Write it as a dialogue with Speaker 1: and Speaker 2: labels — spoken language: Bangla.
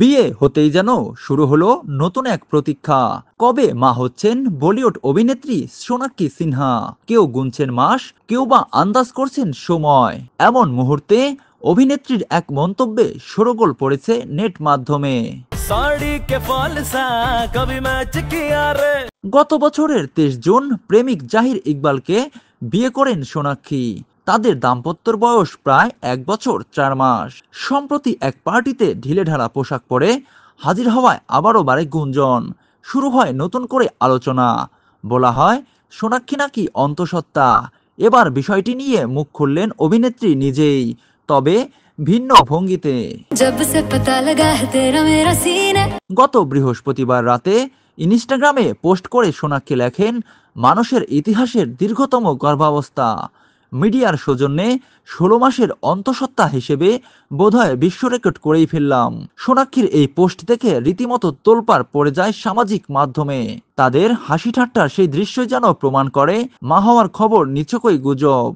Speaker 1: বিয়ে হতেই যেন শুরু হলো নতুন এক প্রতীক্ষা। কবে মা হচ্ছেন বলিউড অভিনেত্রী সোনাক্ষী সিনহা? কেউ গুনছেন মাস, কেউ বা আন্দাজ করছেন সময়। এমন মুহূর্তে অভিনেত্রীর এক মন্তব্যে শোরগোল পড়েছে নেট মাধ্যমে। গত বছরের 23 জুন প্রেমিক জাহির ইকবালকে বিয়ে করেন সোনাক্ষী। তাদের দাম্পত্যর বয়স প্রায় 1 বছর 4 মাস। সম্প্রতি এক পার্টিতে ঢিলেঢালা পোশাক পরে হাজির হওয়ায় আবারও বাড়ে গুঞ্জন। শুরু হয় নতুন করে আলোচনা। বলা হয় সোনাক্ষী নাকি অন্তঃসত্ত্বা। এবার বিষয়টি নিয়ে মুখ খুললেন অভিনেত্রী নিজেই, তবে ভিন্ন ভঙ্গিতে। গত বৃহস্পতিবার রাতে ইনস্টাগ্রামে পোস্ট করে সোনাক্ষী লেখেন, মানুষের ইতিহাসের দীর্ঘতম গর্ভাবস্থা। মিডিয়ার সৌজন্যে 16 মাসের অন্তঃসত্ত্বা হিসেবে বোধহয় বিশ্ব রেকর্ড করেই ফেললাম। সোনাক্ষীর এই পোস্ট দেখে রীতিমতো তোলপাড় পড়ে যায় সামাজিক মাধ্যমে। তাদের হাসি ঠাট্টার সেই দৃশ্যই যেন প্রমাণ করে মা হওয়ার খবর নিছকই গুজব।